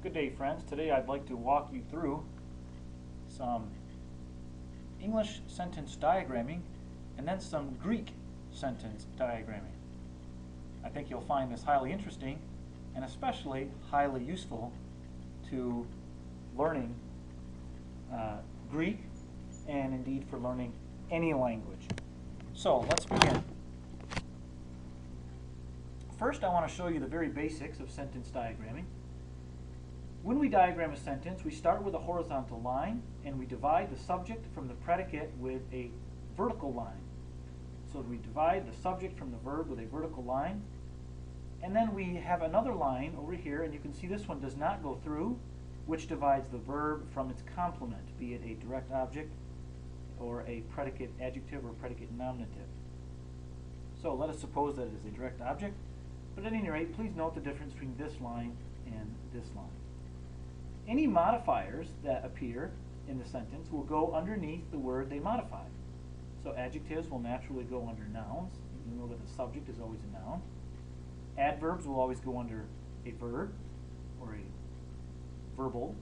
Good day, friends. Today I'd like to walk you through some English sentence diagramming and then some Greek sentence diagramming. I think you'll find this highly interesting and especially highly useful to learning Greek and indeed for learning any language. So let's begin. First, I want to show you the very basics of sentence diagramming. When we diagram a sentence, we start with a horizontal line and we divide the subject from the predicate with a vertical line. So we divide the subject from the verb with a vertical line, and then we have another line over here, and you can see this one does not go through, which divides the verb from its complement, be it a direct object or a predicate adjective or predicate nominative. So let us suppose that it is a direct object, but at any rate, please note the difference between this line and this line. Any modifiers that appear in the sentence will go underneath the word they modify. So adjectives will naturally go under nouns. You know that the subject is always a noun. Adverbs will always go under a verb or a verbal.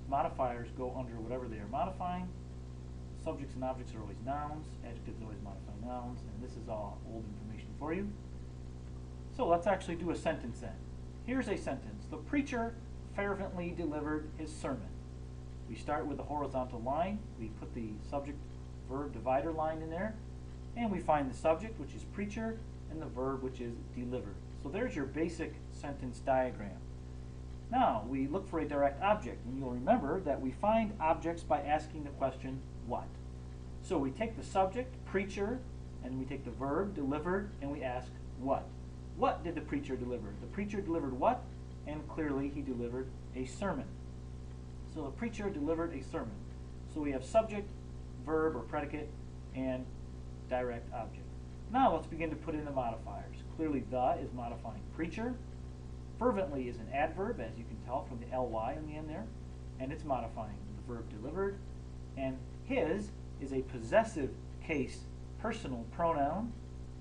Modifiers go under whatever they are modifying. Subjects and objects are always nouns. Adjectives always modify nouns, and this is all old information for you. So let's actually do a sentence then. Here's a sentence. The preacher fervently delivered his sermon. We start with the horizontal line. We put the subject-verb divider line in there, and we find the subject, which is preacher, and the verb, which is delivered. So there's your basic sentence diagram. Now, we look for a direct object, and you'll remember that we find objects by asking the question, what? So we take the subject, preacher, and we take the verb, delivered, and we ask, what? What did the preacher deliver? The preacher delivered what? And clearly he delivered a sermon. So the preacher delivered a sermon. So we have subject, verb or predicate, and direct object. Now let's begin to put in the modifiers. Clearly the is modifying preacher. Fervently is an adverb, as you can tell from the ly on the end there, and it's modifying the verb delivered. And his is a possessive case personal pronoun.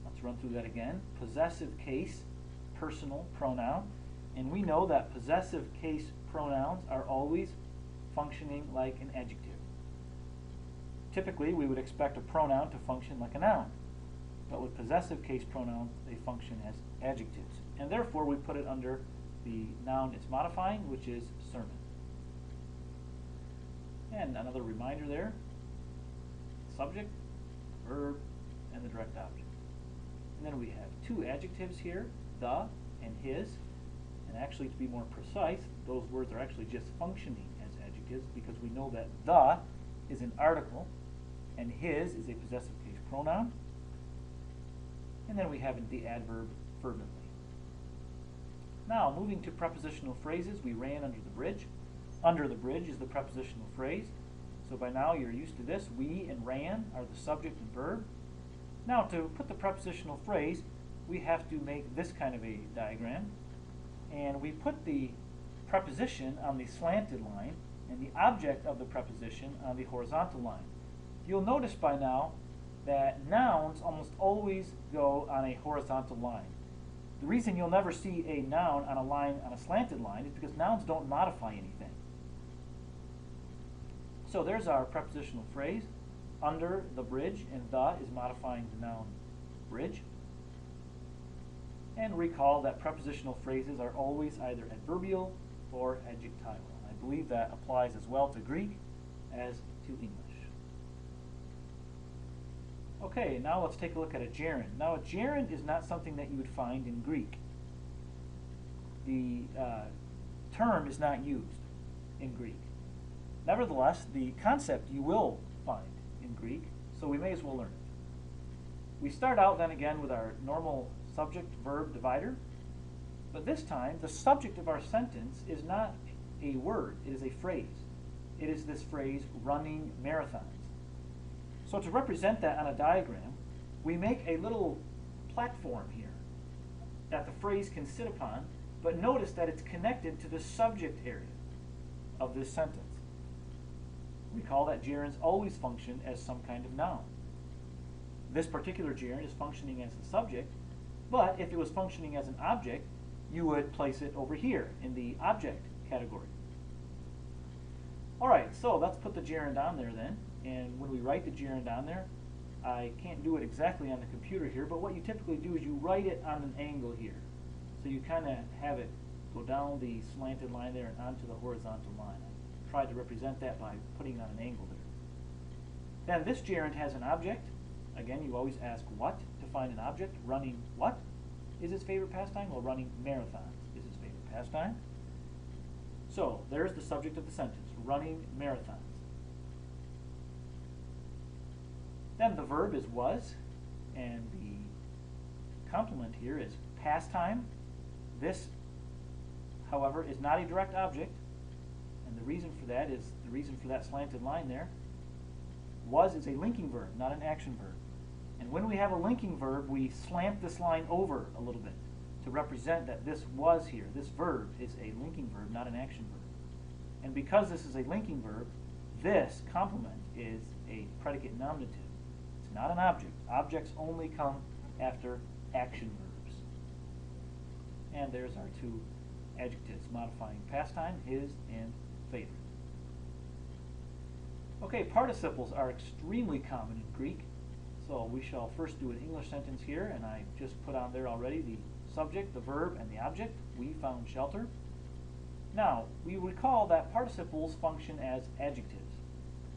Let's run through that again. Possessive case personal pronoun. And we know that possessive case pronouns are always functioning like an adjective. Typically, we would expect a pronoun to function like a noun. But with possessive case pronouns, they function as adjectives. And therefore, we put it under the noun it's modifying, which is sermon. And another reminder there, subject, verb, and the direct object. And then we have two adjectives here, the and his. And actually, to be more precise, those words are actually just functioning as adjectives because we know that the is an article and his is a possessive case pronoun. And then we have the adverb fervently. Now, moving to prepositional phrases, we ran under the bridge. Under the bridge is the prepositional phrase. So by now you're used to this. We and ran are the subject and verb. Now to put the prepositional phrase, we have to make this kind of a diagram. And we put the preposition on the slanted line and the object of the preposition on the horizontal line. You'll notice by now that nouns almost always go on a horizontal line. The reason you'll never see a noun on a line on a slanted line is because nouns don't modify anything. So there's our prepositional phrase. Under the bridge, and the is modifying the noun bridge. And recall that prepositional phrases are always either adverbial or adjectival. I believe that applies as well to Greek as to English. Okay, now let's take a look at a gerund. Now a gerund is not something that you would find in Greek. The term is not used in Greek. Nevertheless, the concept you will find in Greek, so we may as well learn it. We start out then again with our normal subject-verb divider, but this time the subject of our sentence is not a word, it is a phrase. It is this phrase, running marathons. So to represent that on a diagram, we make a little platform here that the phrase can sit upon, but notice that it's connected to the subject area of this sentence. Recall that gerunds always function as some kind of noun. This particular gerund is functioning as the subject, but if it was functioning as an object, you would place it over here in the object category. Alright, so let's put the gerund on there then. And when we write the gerund on there, I can't do it exactly on the computer here, but what you typically do is you write it on an angle here. So you kind of have it go down the slanted line there and onto the horizontal line. I tried to represent that by putting it on an angle there. Then this gerund has an object. Again, you always ask what to find an object. Running what is his favorite pastime? Well, running marathons is his favorite pastime. So there's the subject of the sentence, running marathons. Then the verb is was, and the complement here is pastime. This, however, is not a direct object, and the reason for that is the reason for that slanted line there. Was is a linking verb, not an action verb. And when we have a linking verb, we slant this line over a little bit to represent that this was here. This verb is a linking verb, not an action verb. And because this is a linking verb, this complement is a predicate nominative. It's not an object. Objects only come after action verbs. And there's our two adjectives modifying pastime, his and favorite. Okay, participles are extremely common in Greek. So we shall first do an English sentence here, and I just put on there already the subject, the verb, and the object. We found shelter. Now, we recall that participles function as adjectives.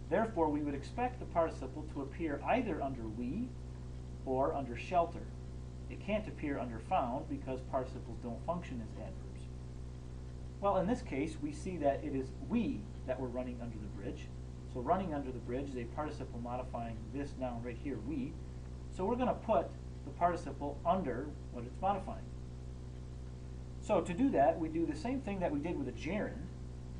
Therefore, we would expect the participle to appear either under we or under shelter. It can't appear under found because participles don't function as adverbs. Well, in this case, we see that it is we that we're running under the bridge. So running under the bridge is a participle modifying this noun right here, we. So we're going to put the participle under what it's modifying. So to do that, we do the same thing that we did with a gerund,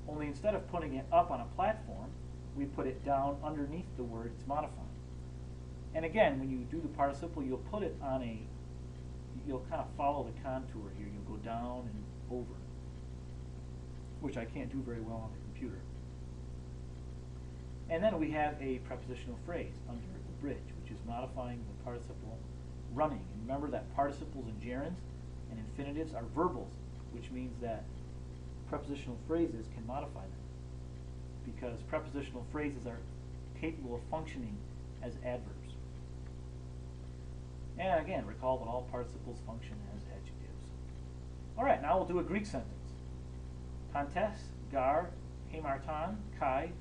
only instead of putting it up on a platform, we put it down underneath the word it's modifying. And again, when you do the participle, you'll put it on a, you'll kind of follow the contour here. You'll go down and over, which I can't do very well on the computer. And then we have a prepositional phrase under the bridge, which is modifying the participle running. And remember that participles and gerunds and infinitives are verbals, which means that prepositional phrases can modify them, because prepositional phrases are capable of functioning as adverbs. And again, recall that all participles function as adjectives. All right, now we'll do a Greek sentence. Pantes, gar, hemartan, kai,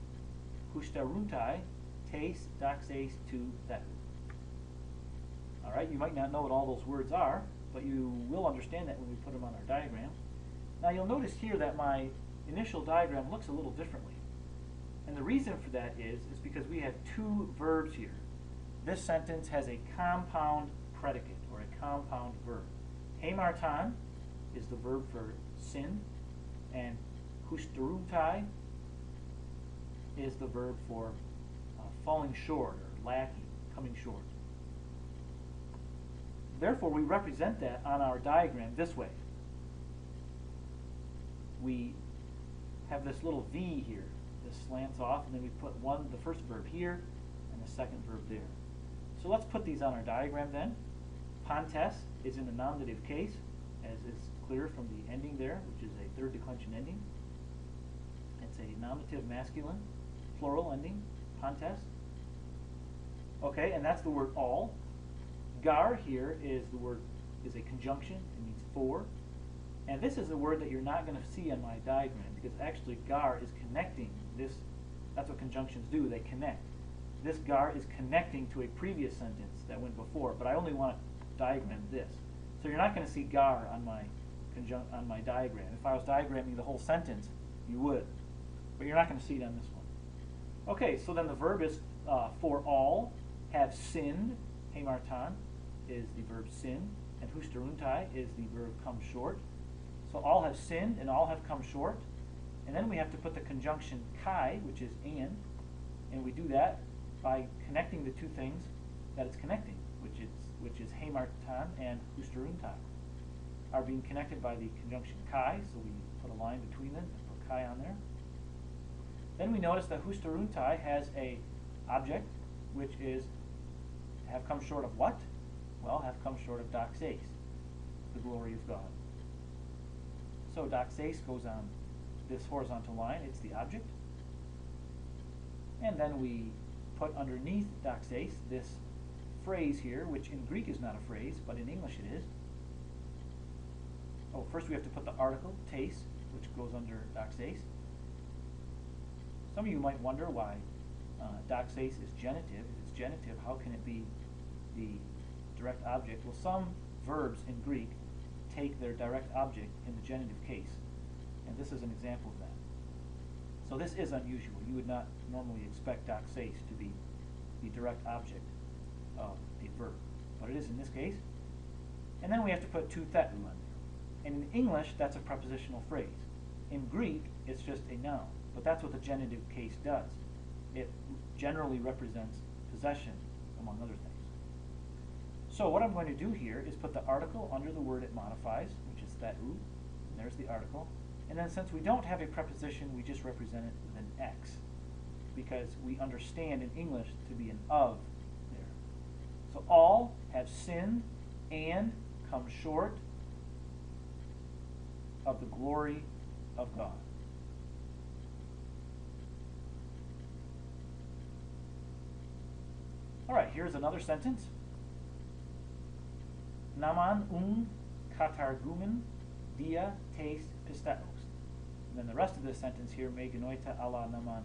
hustaruntai, tes, daxes, tu, thetu. All right, you might not know what all those words are, but you will understand that when we put them on our diagram. Now you'll notice here that my initial diagram looks a little differently. And the reason for that is because we have two verbs here. This sentence has a compound predicate, or a compound verb. Hemartan is the verb for sin, and hustaruntai is the verb for falling short, or lacking, coming short. Therefore, we represent that on our diagram this way. We have this little V here. This slants off, and then we put the first verb here, and the second verb there. So let's put these on our diagram then. Pantes is in the nominative case, as is clear from the ending there, which is a third declension ending. It's a nominative masculine, plural ending, pantes. Okay, and that's the word all. Gar here is the word, is a conjunction. It means for. And this is a word that you're not going to see on my diagram, because actually gar is connecting this. That's what conjunctions do, they connect. This gar is connecting to a previous sentence that went before, but I only want to diagram this. So you're not going to see gar on my diagram. If I was diagramming the whole sentence, you would. But you're not going to see it on this one. Okay, so then the verb is for all have sinned. Hemartan is the verb sin, and hustaruntai is the verb come short. So all have sinned and all have come short. And then we have to put the conjunction kai, which is and we do that by connecting the two things that it's connecting, which is hemartan and hustaruntai are being connected by the conjunction kai, so we put a line between them and put kai on there. Then we notice that hustaruntai has a object, which is have come short of what? Well, have come short of doxes, the glory of God. So doxase goes on this horizontal line, it's the object. And then we put underneath doxase this phrase here, which in Greek is not a phrase, but in English it is. Oh, first we have to put the article, tes, which goes under doxase. Some of you might wonder why doxase is genitive. If it's genitive, how can it be the direct object? Well, some verbs in Greek take their direct object in the genitive case, and this is an example of that. So this is unusual. You would not normally expect doxase to be the direct object of a verb, but it is in this case. And then we have to put tu thetu on there. And in English, that's a prepositional phrase. In Greek, it's just a noun, but that's what the genitive case does. It generally represents possession, among other things. So what I'm going to do here is put the article under the word it modifies, which is thetu, and there's the article. And then since we don't have a preposition, we just represent it with an X, because we understand in English to be an of there. So all have sinned and come short of the glory of God. All right, here's another sentence. Naman katargumen dia tes pisteos. And then the rest of this sentence here, me genoita ala naman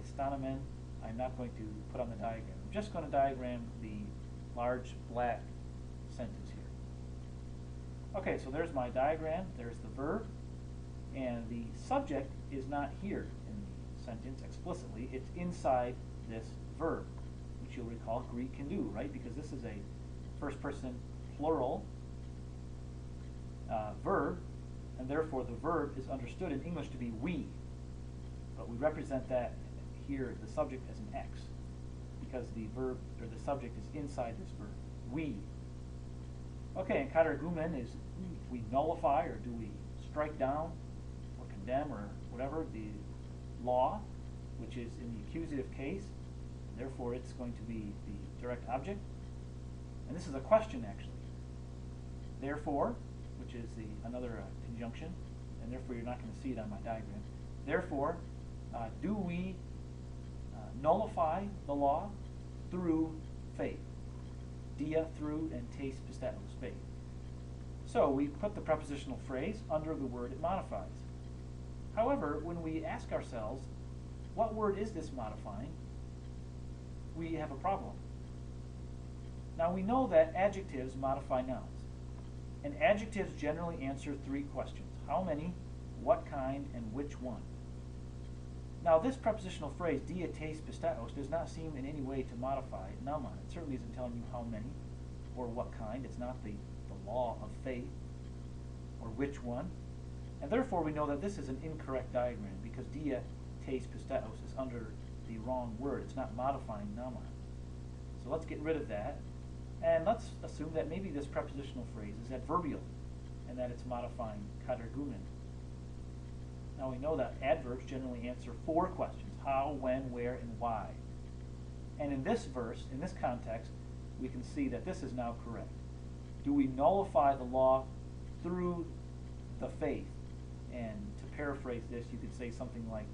histanamen, I'm not going to put on the diagram. I'm just going to diagram the large black sentence here. Okay, so there's my diagram. There's the verb. And the subject is not here in the sentence explicitly. It's inside this verb, which you'll recall Greek can do, right? Because this is a first person plural verb, and therefore the verb is understood in English to be we. But we represent that here, the subject, as an X, because the verb, or the subject, is inside this verb. We. Okay, and katargumen is, we nullify, or do we strike down, or condemn, or whatever, the law, which is in the accusative case. Therefore, it's going to be the direct object. And this is a question, actually. Therefore, which is another conjunction, and therefore you're not going to see it on my diagram. Therefore, do we nullify the law through faith? Dia, through, and tes pisteos, faith. So we put the prepositional phrase under the word it modifies. However, when we ask ourselves, what word is this modifying? We have a problem. Now we know that adjectives modify nouns. And adjectives generally answer three questions. How many, what kind, and which one? Now this prepositional phrase, dia tes pisteos, does not seem in any way to modify naman. It certainly isn't telling you how many or what kind. It's not the law of faith or which one. And therefore we know that this is an incorrect diagram, because dia tes pisteos is under the wrong word. It's not modifying naman. So let's get rid of that. And let's assume that maybe this prepositional phrase is adverbial, and that it's modifying katargumen. Now we know that adverbs generally answer four questions: how, when, where, and why. And in this verse, in this context, we can see that this is now correct. Do we nullify the law through the faith? And to paraphrase this, you could say something like,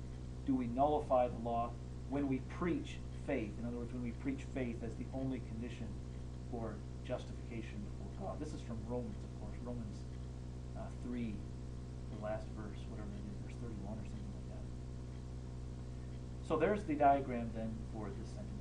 do we nullify the law when we preach faith? In other words, when we preach faith as the only condition for justification before God. This is from Romans, of course, Romans 3, the last verse, whatever it is, verse 31 or something like that. So there's the diagram then for this sentence.